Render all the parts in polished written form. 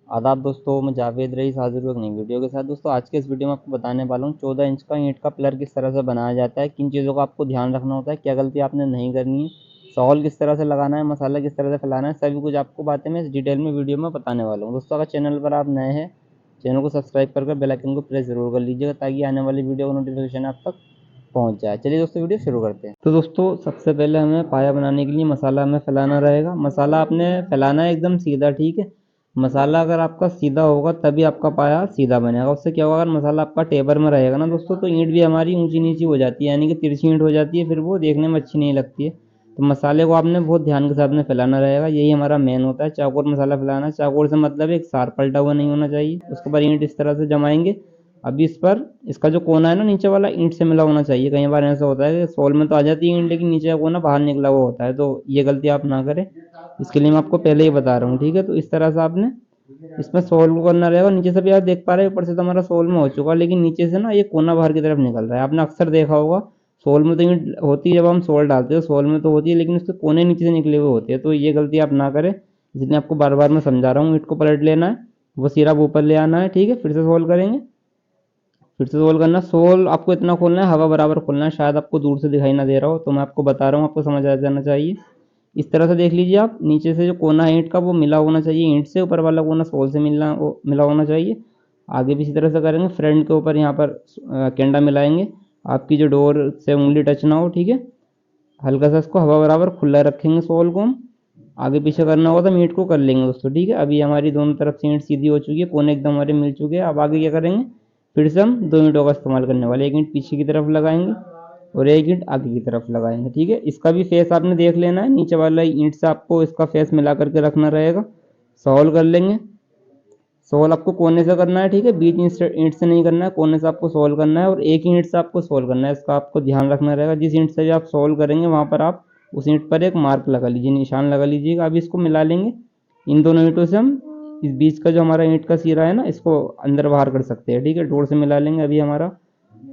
आदाब दोस्तों, मैं जावेद रईस हाजिर हूँ एक नई वीडियो के साथ। दोस्तों आज के इस वीडियो में आपको बताने वाला हूँ 14 इंच का ईंट का पिलर किस तरह से बनाया जाता है, किन चीज़ों का आपको ध्यान रखना होता है, क्या गलती आपने नहीं करनी है, सॉल किस तरह से लगाना है, मसाला किस तरह से फैलाना है, सभी कुछ आपको बातें मैं इस डिटेल में वीडियो में बताने वाला हूँ। दोस्तों अगर चैनल पर आप नए हैं, चैनल को सब्सक्राइब करके बेल आइकन को प्रेस जरूर कर लीजिएगा ताकि आने वाली वीडियो का नोटिफिकेशन आप तक पहुँच जाए। चलिए दोस्तों वीडियो शुरू करते हैं। तो दोस्तों सबसे पहले हमें पाया बनाने के लिए मसाला हमें फैलाना रहेगा। मसाला आपने फैलाना है एकदम सीधा, ठीक है। मसाला अगर आपका सीधा होगा तभी आपका पाया सीधा बनेगा। उससे क्या होगा, अगर मसाला आपका टेबर में रहेगा ना दोस्तों, तो ईंट भी हमारी ऊंची नीची हो जाती है, यानी कि तिरछी ईंट हो जाती है, फिर वो देखने में अच्छी नहीं लगती है। तो मसाले को आपने बहुत ध्यान के साथ में फैलाना रहेगा, यही हमारा मेन होता है। चौकोर मसाला फैलाना, चौकोर से मतलब एक सार पलटा हुआ नहीं होना चाहिए। उसके बाद ईंट इस तरह से जमाएंगे। अभी इस पर इसका जो कोना है ना नीचे वाला, ईंट से मिला होना चाहिए। कई बार ऐसा होता है कि सोल में तो आ जाती है ईंट, लेकिन नीचे का कोना बाहर निकला हुआ होता है, तो ये गलती आप ना करें। इसके लिए मैं आपको पहले ही बता रहा हूँ, ठीक है। तो इस तरह से आपने इसमें सोल को करना रहेगा। नीचे से भी आप देख पा रहे हैं, ऊपर से तो हमारा सोल में हो चुका, लेकिन नीचे से ना ये कोना बाहर की तरफ निकल रहा है। आपने अक्सर देखा होगा, सोल में तो ईंट होती है, जब हम सोल डालते हैं सोल में तो होती है, लेकिन उसके कोने नीचे से निकले हुए होते हैं। तो ये गलती आप ना करें, इसलिए आपको बार बार मैं समझा रहा हूँ। ईंट को पलट लेना है, वो सिरा ऊपर ले आना है, ठीक है। फिर से सोल करेंगे, फिर से सोल करना। सोल आपको इतना खोलना है, हवा बराबर खोलना है। शायद आपको दूर से दिखाई ना दे रहा हो, तो मैं आपको बता रहा हूँ, आपको समझ आ जाना चाहिए। इस तरह से देख लीजिए आप, नीचे से जो कोना है ईंट का वो मिला होना चाहिए ईंट से, ऊपर वाला कोना सोल से मिला होना चाहिए। आगे भी इसी तरह से करेंगे। फ्रंट के ऊपर यहाँ पर केंडा मिलाएंगे, आपकी जो डोर से उंगली टच ना हो, ठीक है। हल्का सा इसको हवा बराबर खुला रखेंगे सोल को हम। आगे पीछे करना होगा तो ईंट को कर लेंगे दोस्तों, ठीक है। अभी हमारी दोनों तरफ से ईंट सीधी हो चुकी है, कोने एकदम हमारे मिल चुके हैं। अब आगे क्या करेंगे, फिर से हम दो ईंटों का इस्तेमाल करने वाले। एक ईंट पीछे की तरफ लगाएंगे और एक ईंट आगे की तरफ लगाएंगे, ठीक है। इसका भी फेस आपने देख लेना है, नीचे वाला ईंट से आपको इसका फेस मिला करके रखना रहेगा। सॉल्व कर लेंगे। सोल आपको कोने से करना है, ठीक है। बीच ईंट से नहीं करना है, कोने से आपको सोल्व करना है और एक ही ईंट से आपको सोल्व करना है। इसका आपको ध्यान रखना रहेगा। जिस ईंट से भी आप सोल्व करेंगे वहां पर आप उस ईंट पर एक मार्क लगा लीजिए, निशान लगा लीजिएगा। अभी इसको मिला लेंगे। इन दोनों ईंटों से हम इस बीच का जो हमारा ईंट का सिरा है ना, इसको अंदर बाहर कर सकते हैं, ठीक है। डोर से मिला लेंगे। अभी हमारा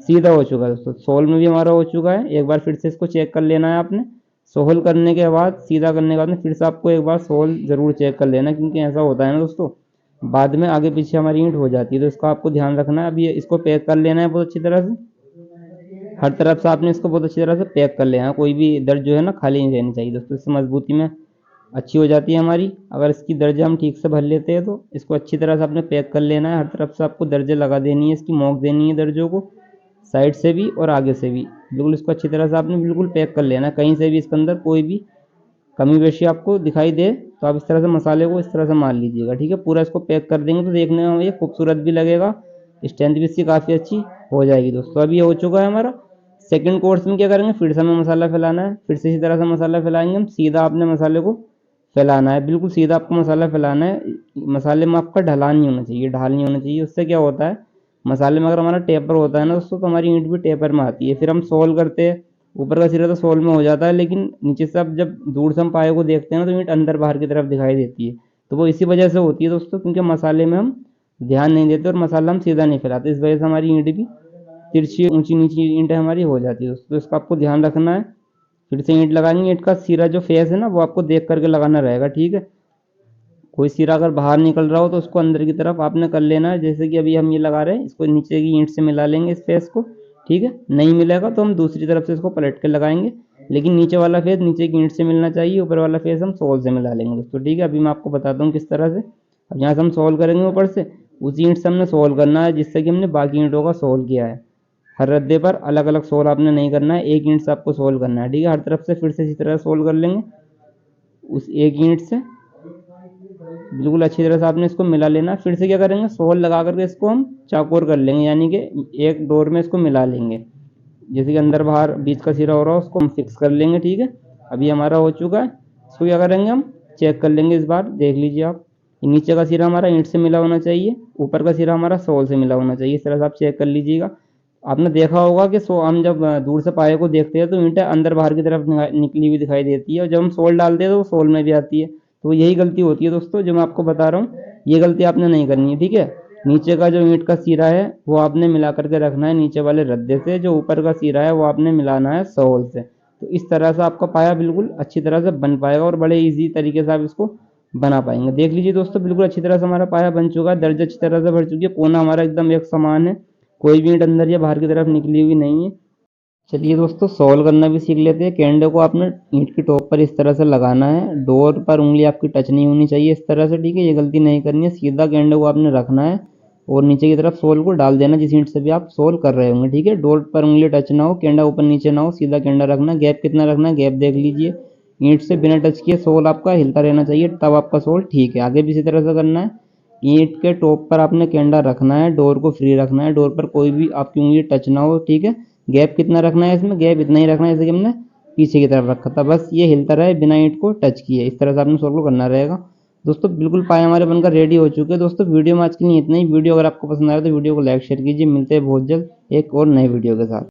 सीधा हो चुका है दोस्तों, सोल में भी हमारा हो चुका है। एक बार फिर से इसको चेक कर लेना है आपने। सोल करने के बाद, सीधा करने के बाद में फिर से आपको एक बार सोल जरूर चेक कर लेना, क्योंकि ऐसा होता है ना दोस्तों, बाद में आगे पीछे हमारी ईंट हो जाती है, तो इसका आपको ध्यान रखना है। अभी इसको पैक कर लेना है बहुत अच्छी तरह से। हर तरफ से आपने इसको बहुत अच्छी तरह से पैक कर लेना है। कोई भी दर्ज जो है ना खाली नहीं रहनी चाहिए दोस्तों, इससे मजबूती में अच्छी हो जाती है हमारी। अगर इसकी दर्जे हम ठीक से भर लेते हैं तो इसको अच्छी तरह से आपने पैक कर लेना है। हर तरफ से आपको दर्जे लगा देनी है, इसकी मोक देनी है दर्जों को, साइड से भी और आगे से भी। बिल्कुल इसको अच्छी तरह से आपने बिल्कुल पैक कर लेना है। कहीं से भी इसके अंदर कोई भी कमी पेशी आपको दिखाई दे तो आप इस तरह से मसाले को इस तरह से मार लीजिएगा, ठीक है। पूरा इसको पैक कर देंगे तो देखने में ये खूबसूरत भी लगेगा, स्ट्रेंथ भी इसकी काफ़ी अच्छी हो जाएगी दोस्तों। अभी ये हो चुका है हमारा। सेकंड कोर्स में क्या करेंगे, फिर से हमें मसाला फैलाना है। फिर से इसी तरह से मसाला फैलाएंगे हम। सीधा आपने मसाले को फैलाना है, बिल्कुल सीधा आपको मसाला फैलाना है। मसाले में आपका ढलान नहीं होना चाहिए, ढाल नहीं होना चाहिए। उससे क्या होता है, मसाले में अगर हमारा टेपर होता है ना दोस्तों, तो हमारी ईंट भी टेपर में आती है। फिर हम सोल करते हैं, ऊपर का सिरा तो सोल में हो जाता है, लेकिन नीचे से अब जब दूर से हम पाए को देखते हैं ना, तो ईंट अंदर बाहर की तरफ दिखाई देती है। तो वो इसी वजह से होती है दोस्तों, क्योंकि मसाले में हम ध्यान नहीं देते और मसाला हम सीधा नहीं फैलाते। इस वजह से हमारी ईंट भी तिरछी ऊंची नीची ईंट हमारी हो जाती है दोस्तों। तो इसका आपको ध्यान रखना है। फिर से ईंट लगाएंगे। ईंट का सिरा जो फेस है ना, वो आपको देख करके लगाना रहेगा, ठीक है। कोई सिरा अगर बाहर निकल रहा हो तो उसको अंदर की तरफ आपने कर लेना है। जैसे कि अभी हम ये लगा रहे हैं, इसको नीचे की ईंट से मिला लेंगे इस फेस को, ठीक है। नहीं मिलेगा तो हम दूसरी तरफ से इसको पलट के लगाएंगे, लेकिन नीचे वाला फेस नीचे की ईंट से मिलना चाहिए, ऊपर वाला फेस हम सोल से मिला लेंगे दोस्तों, ठीक है। अभी मैं आपको बताता हूँ किस तरह से। अब यहाँ से हम सोल करेंगे ऊपर से, उसी ईंट से हमने सोल करना है जिससे कि हमने बाकी ईंटों का सोल किया है। हर रद्दे पर अलग अलग सोल आपने नहीं करना है, एक ईंट से आपको सोल करना है, ठीक है। हर तरफ से फिर से इसी तरह सोल कर लेंगे उस एक ईंट से। बिल्कुल अच्छी तरह से आपने इसको मिला लेना। फिर से क्या करेंगे, सोल लगा करके इसको हम चौकोर कर लेंगे, यानी कि एक डोर में इसको मिला लेंगे। जैसे कि अंदर बाहर बीच का सिरा हो रहा है उसको हम फिक्स कर लेंगे, ठीक है। अभी हमारा हो चुका है। इसको क्या करेंगे, हम चेक कर लेंगे इस बार। देख लीजिए आप, नीचे का सिरा हमारा ईंट से मिला होना चाहिए, ऊपर का सिरा हमारा सोल से मिला होना चाहिए। इस तरह से आप चेक कर लीजिएगा। आपने देखा होगा कि हम जब दूर से पाए को देखते हैं तो ईंटें अंदर बाहर की तरफ निकली हुई दिखाई देती है, और जब हम सोल डालते हैं तो वो सोल में भी आती है। तो यही गलती होती है दोस्तों जो मैं आपको बता रहा हूँ, ये गलती आपने नहीं करनी है, ठीक है। नीचे का जो ईंट का सिरा है वो आपने मिला करके रखना है नीचे वाले रद्दे से, जो ऊपर का सिरा है वो आपने मिलाना है सोल से। तो इस तरह से आपका पाया बिल्कुल अच्छी तरह से बन पाएगा और बड़े इजी तरीके से आप इसको बना पाएंगे। देख लीजिए दोस्तों, बिल्कुल अच्छी तरह से हमारा पाया बन चुका है, दर्ज अच्छी तरह से भर चुकी है, कोना हमारा एकदम एक समान है, कोई भी ईंट अंदर या बाहर की तरफ निकली हुई नहीं है। चलिए दोस्तों, सॉल्व करना भी सीख लेते हैं। कैंडे को आपने ईंट की टॉप पर इस तरह से लगाना है, डोर पर उंगली आपकी टच नहीं होनी चाहिए इस तरह से, ठीक है, ये गलती नहीं करनी है। सीधा कैंडे को आपने रखना है और नीचे की तरफ सोल को डाल देना, जिस ईंट से भी आप सोल कर रहे होंगे, ठीक है। डोर पर उंगली टच ना हो, कैंडा ऊपर नीचे ना हो, सीधा कैंडा रखना। गैप कितना रखना है, गैप देख लीजिए, ईंट से बिना टच किए सोल आपका हिलता रहना चाहिए, तब आपका सोल ठीक है। आगे भी इसी तरह से करना है। ईंट के टॉप पर आपने कैंडा रखना है, डोर को फ्री रखना है, डोर पर कोई भी आपकी उंगली टच ना हो, ठीक है। गैप कितना रखना है, इसमें गैप इतना ही रखना है जैसे कि हमने पीछे की तरफ रखा था, बस ये हिलता रहे बिना ईंट को टच किए। इस तरह से आपने सोल्व करना रहेगा। दोस्तों बिल्कुल पाए हमारे बनकर रेडी हो चुके हैं। दोस्तों वीडियो में आज के लिए इतना ही। वीडियो अगर आपको पसंद आया तो वीडियो को लाइक शेयर कीजिए। मिलते हैं बहुत जल्द एक और नए वीडियो के साथ।